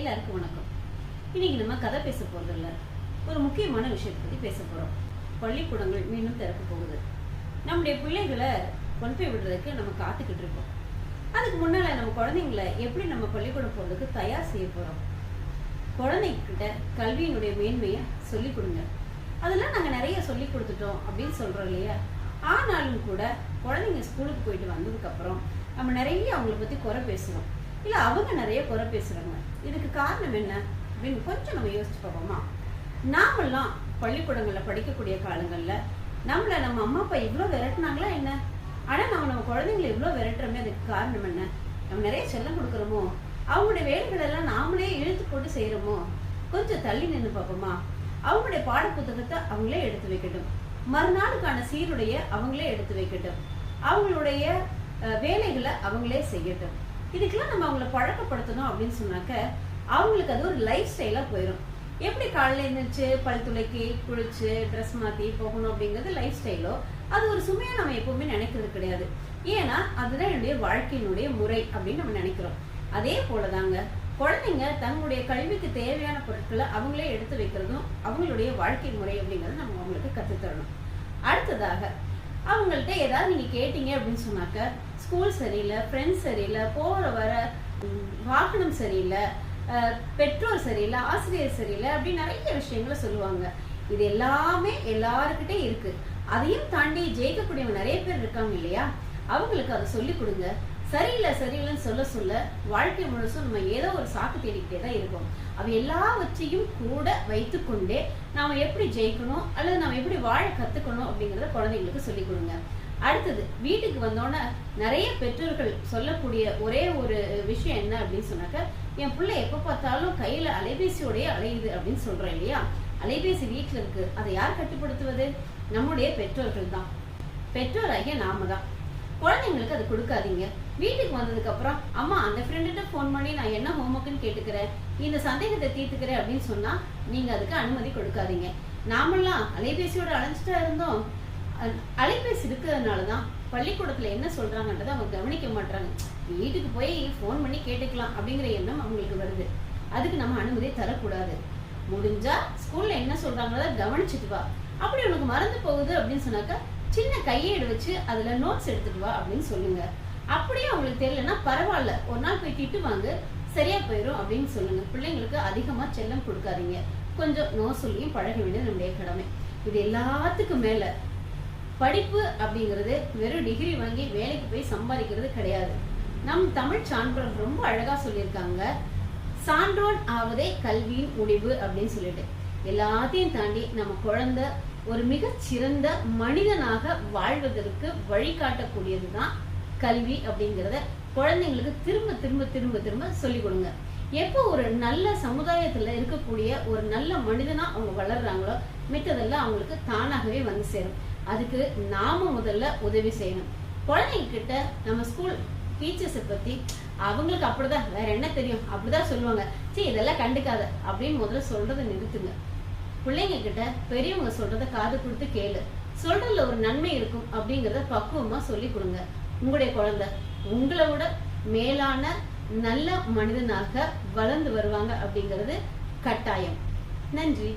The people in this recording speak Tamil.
எல்லாருக்கும் வணக்கம். இன்னைக்கு நம்ம கதை பேச போறது இல்ல, ஒரு முக்கியமான விஷயத்தை பத்தி பேச போறோம். பள்ளிக்கூடங்கள் மீண்டும் திறக்க போகுது. நம்முடைய பிள்ளைகளை கொண்டு போய் விடுறதுக்கு நம்ம காத்துக்கிட்டு இருக்கோம். அதுக்கு முன்னால நம்ம குழந்தைங்களை எப்படி நம்ம பள்ளிக்கூடம் போறதுக்கு தயார் செய்ய போறோம்? குழந்தைகிட்ட கல்வியினுடைய மேன்மையை சொல்லிக் கொடுங்க. அதெல்லாம் நாங்க நிறைய சொல்லி கொடுத்துட்டோம் அப்படின்னு சொல்றோம் இல்லையா? ஆனாலும் கூட குழந்தைங்க ஸ்கூலுக்கு போயிட்டு வந்ததுக்கு அப்புறம் நம்ம நிறைய அவங்களை பத்தி குறை பேசுறோம், இல்ல அவங்க நிறைய குறை பேசுறாங்க. இதுக்கு காரணம் என்ன அப்படின்னு கொஞ்சம் நம்ம யோசிச்சு பார்ப்போமா? நாமெல்லாம் பள்ளிக்கூடங்கள்ல படிக்கக்கூடிய காலங்கள்ல நம்மள நம்ம அம்மா அப்பா இவ்வளவு விரட்டினாங்களா என்ன? ஆனா நம்ம குழந்தைங்களை இவ்வளவு விரட்டுறோமே, அதுக்கு காரணம் என்ன? நம்ம நிறைய செல்லம் கொடுக்குறோமோ? அவங்களுடைய வேலைகள் எல்லாம் நாமளே இழுத்து போட்டு செய்யறோமோ? கொஞ்சம் தள்ளி நின்று பார்ப்போமா? அவங்களுடைய பாட புத்தகத்தை அவங்களே எடுத்து வைக்கட்டும், மறுநாளுக்கான சீருடைய அவங்களே எடுத்து வைக்கட்டும், அவங்களுடைய வேலைகளை அவங்களே செய்யட்டும். இதுக்கெல்லாம் நம்ம அவங்கள பழக்கப்படுத்தணும் அப்படின்னு சொன்னாக்க அவங்களுக்கு அது ஒரு லைஃப் ஸ்டைலா போயிடும். எப்படி காலையில எழுந்திரிச்சு பல் துளைக்கி குளிச்சு ட்ரெஸ் மாத்தி போகணும் அப்படிங்கிறது லைஃப் ஸ்டைலோ, அது ஒரு சுமையா நம்ம எப்பவுமே நினைக்கிறது கிடையாது. ஏன்னா அதுதான் என்னுடைய வாழ்க்கையினுடைய முறை அப்படின்னு நம்ம நினைக்கிறோம். அதே போலதாங்க குழந்தைங்க தங்களுடைய கல்விக்கு தேவையான பொருட்களை அவங்களே எடுத்து வைக்கிறதும் அவங்களுடைய வாழ்க்கை முறை அப்படிங்கறத நம்ம அவங்களுக்கு கற்றுத்தரணும். அடுத்ததாக அவங்கள்ட்ட ஏதாவது நீங்க கேட்டீங்க அப்படின்னு சொன்னாக்க, ஸ்கூல் சரியில்லை, ஃப்ரெண்ட்ஸ் சரியில்லை, போற வர வாகனம் சரியில்லை, பெற்றோர் சரியில்லை, ஆசிரியர் சரியில்லை அப்படின்னு நிறைய விஷயங்களை சொல்லுவாங்க. இது எல்லாமே எல்லாருக்கிட்டே இருக்கு. அதையும் தாண்டி ஜெயிக்கக்கூடியவங்க நிறைய பேர் இருக்காங்க இல்லையா? அவங்களுக்கு அதை சொல்லி கொடுங்க. சரியில்லை சரியில்லைன்னு சொல்ல சொல்ல வாழ்க்கை முழுசும் நம்ம ஏதோ ஒரு சாக்கு தேடிக்கிட்டே தான் இருக்கோம். அவ எல்லாவற்றையும் கூட வைத்துக்கொண்டே நாம எப்படி ஜெயிக்கணும் அல்லது நாம எப்படி வாழ கத்துக்கணும் அப்படிங்கறத குழந்தைங்களுக்கு சொல்லி கொடுங்க. அடுத்தது, வீட்டுக்கு வந்தோன்னே நிறைய பெற்றோர்கள் சொல்லக்கூடிய ஒரே ஒரு விஷயம் என்ன அப்படின்னு சொன்னாக்க, என் பிள்ளை எப்ப பார்த்தாலும் கையில அலைபேசியோடய அலையுது அப்படின்னு சொல்றேன் இல்லையா? அலைபேசி வீட்டுல இருக்கு, அதை யார் கட்டுப்படுத்துவது? நம்முடைய பெற்றோர்கள் தான். பெற்றோராகிய நாம தான். குழந்தைங்களுக்கு அது கொடுக்காதீங்க. வீட்டுக்கு வந்ததுக்கு அப்புறம் அம்மா அந்த ஃப்ரெண்ட்ட போன் பண்ணி நான் என்ன ஹோம்ஒர்க்னு கேட்டுக்கிறேன், இந்த சந்தேகத்தை தீர்த்துக்கிறேன் அப்படின்னு சொன்னா நீங்க அதுக்கு அனுமதி கொடுக்காதீங்க. நாமெல்லாம் அலைபேசியோட அலைஞ்சிட்டா இருந்தோம். அலைபேசி இருக்கிறதுனாலதான் பள்ளிக்கூடத்துல என்ன சொல்றாங்கன்றதை அவங்க கவனிக்க மாட்டாங்க. வீட்டுக்கு போய் போன் பண்ணி கேட்டுக்கலாம் அப்படிங்கிற எண்ணம் அவங்களுக்கு வருது. அதுக்கு நம்ம அனுமதி தரக்கூடாது. முடிஞ்சா ஸ்கூல்ல என்ன சொல்றாங்களோ கவனிச்சுட்டு வா. அப்படி உனக்கு மறந்து போகுது அப்படின்னு சொன்னாக்கா சின்ன கையேடு வச்சு அதுல நோட்ஸ் எடுத்துட்டு வா அப்படின்னு சொல்லுங்க. அப்படியே அவங்களுக்கு தெரியலன்னா பரவாயில்ல, ஒரு நாள் போய் திட்டு வாங்க, சரியா போயிடும் அப்படின்னு சொல்லுங்க. பிள்ளைங்களுக்கு அதிகமா செல்லம் கொடுக்காதீங்க. கொஞ்சம் நோ சொல்லியும் பழக வேண்டியது நம்முடைய கடமை. இது எல்லாத்துக்கும் மேல படிப்பு அப்படிங்கிறது வெறும் டிகிரி வாங்கி வேலைக்கு போய் சம்பாதிக்கிறது கிடையாது. நம் தமிழ் சான்றோர் ரொம்ப அழகா சொல்லியிருக்காங்க, சான்றோன் ஆவதே கல்வியின் முடிவு அப்படின்னு சொல்லிட்டு. எல்லாத்தையும் தாண்டி நம்ம குழந்தை ஒரு மிக சிறந்த மனிதனாக வாழ்வதற்கு வழிகாட்டக்கூடியதுதான் கல்வி அப்படிங்கிறத குழந்தைங்களுக்கு திரும்ப திரும்ப திரும்ப திரும்ப சொல்லிக் கொடுங்க. எப்போ ஒரு நல்ல சமுதாயத்துல இருக்கக்கூடிய ஒரு நல்ல மனிதனா அவங்க வளர்றாங்களோ மித்ததெல்லாம் அவங்களுக்கு தானாகவே வந்து சேரும். அதுக்கு நாம முதல்ல உதவி செய்யணும். குழந்தைங்க கிட்ட நம்ம ஸ்கூல் டீச்சர்ஸை பத்தி அவங்களுக்கு அப்படிதான், வேற என்ன தெரியும் அப்படிதான் சொல்லுவாங்க, சரி இதெல்லாம் கண்டுக்காத அப்படின்னு முதல்ல சொல்றதை நிறுத்துங்க. பிள்ளைங்க கிட்ட பெரியவங்க சொல்றத காது கொடுத்து கேளு, சொல்றதுல ஒரு நன்மை இருக்கும் அப்படிங்கறத பக்குவமா சொல்லி கொடுங்க. உங்களுடைய குழந்தை உங்களை விட மேலான நல்ல மனிதனாக வளர்ந்து வருவாங்க அப்படிங்கிறது கட்டாயம். நன்றி.